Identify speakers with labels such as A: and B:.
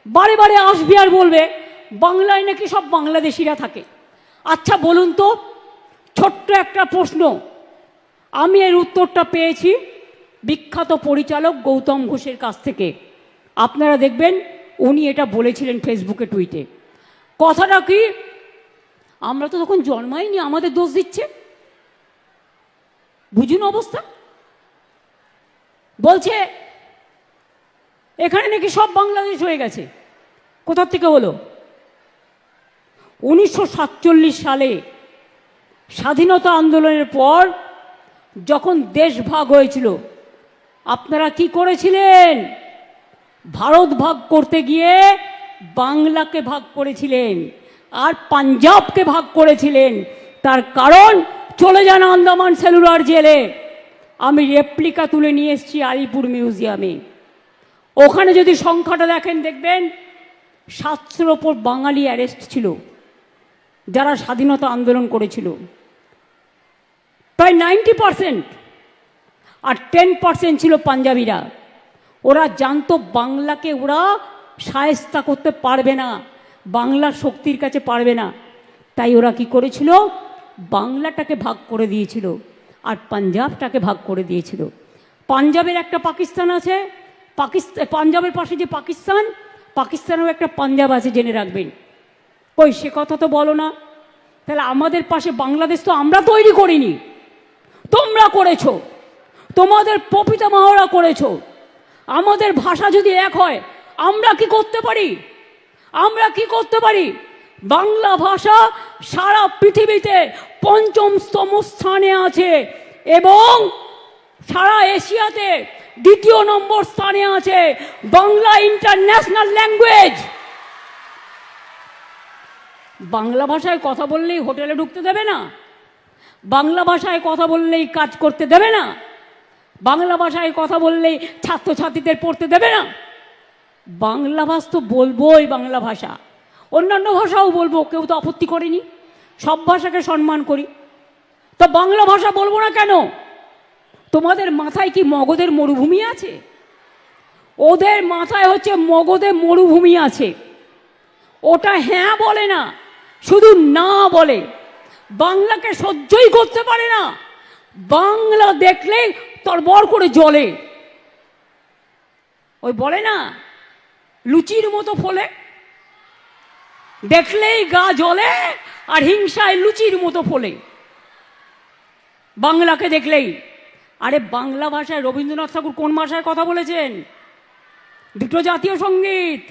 A: বারে বারে আসবে আর বলবে বাংলায় নাকি সব বাংলাদেশিরা থাকে। আচ্ছা বলুন তো, ছোট্ট একটা প্রশ্ন, আমি এর উত্তরটা পেয়েছি বিখ্যাত পরিচালক গৌতম ঘোষের কাছ থেকে। আপনারা দেখবেন উনি এটা বলেছিলেন ফেসবুকে, টুইটে। কথাটা কি, আমরা তো তখন জন্মাইনি, আমাদের দোষ দিচ্ছে। বুঝুন অবস্থা। বলছে এখানে নাকি সব বাংলাদেশ হয়ে গেছে। কোথা থেকে হলো? 1947 সালে স্বাধীনতা আন্দোলনের পর যখন দেশ ভাগ হয়েছিল, আপনারা কি করেছিলেন? ভারত ভাগ করতে গিয়ে বাংলাকে ভাগ করেছিলেন আর পাঞ্জাবকে ভাগ করেছিলেন। তার কারণ, চলে যান আন্দামান সেলুলার জেলে, আমি রেপ্লিকা তুলে নিয়ে এসেছি আলিপুর মিউজিয়ামে। ওখানে যদি সংখ্যাটা দেখেন, দেখবেন 700-র ওপর বাঙালি অ্যারেস্ট ছিল যারা স্বাধীনতা আন্দোলন করেছিল, প্রায় 90%। আর 10% ছিল পাঞ্জাবিরা। ওরা জানতো বাংলাকে ওরা শায়েস্তা করতে পারবে না, বাংলার শক্তির কাছে পারবে না। তাই ওরা কি করেছিল? বাংলাটাকে ভাগ করে দিয়েছিল আর পাঞ্জাবটাকে ভাগ করে দিয়েছিল। পাঞ্জাবের একটা পাকিস্তান আছে, পাঞ্জাবের পাশে যে পাকিস্তান, পাকিস্তানেও একটা পাঞ্জাব আছে, জেনে রাখবেন। কই সে কথা তো বলো না। তাহলে আমাদের পাশে বাংলাদেশ তো আমরা তৈরি করিনি, তোমরা করেছো, তোমাদের প্রপিতামহরা করেছো। আমাদের ভাষা যদি এক হয়, আমরা কি করতে পারি? আমরা কি করতে পারি? বাংলা ভাষা সারা পৃথিবীতে 5ম স্থানে আছে এবং সারা এশিয়াতে 2 নম্বর স্থানে আছে। Bangla international language. বাংলা ভাষায় কথা বললেই হোটেলে ঢুকতে দেবে না, বাংলা ভাষায় কথা বললেই কাজ করতে দেবে না, বাংলা ভাষায় কথা বললেই ছাত্রছাত্রীদের পড়তে দেবে না। বাংলা ভাষা তো বলবোই, বাংলা ভাষা, অন্যান্য ভাষাও বলবো, কেউ তো আপত্তি করেনি, সব ভাষাকে সম্মান করি। তো বাংলা ভাষা বলবো না কেন? তোমাদের মাথায় কি মগধের মরুভূমি আছে? ওদের মাথায় হচ্ছে মগধের মরুভূমি আছে। ওটা হ্যাঁ বলে না, শুধু না বলে। বাংলাকে সহ্যই করতে পারে না, বাংলা দেখলে তরবর করে জ্বলে। ওই বলে না, লুচির মতো ফলে, দেখলেই গা জ্বলে আর হিংসায় লুচির মতো ফলে বাংলাকে দেখলেই। আরে বাংলা ভাষায় রবীন্দ্রনাথ ঠাকুর কোন ভাষায় কথা বলেছেন? দুটো জাতীয় সঙ্গীত,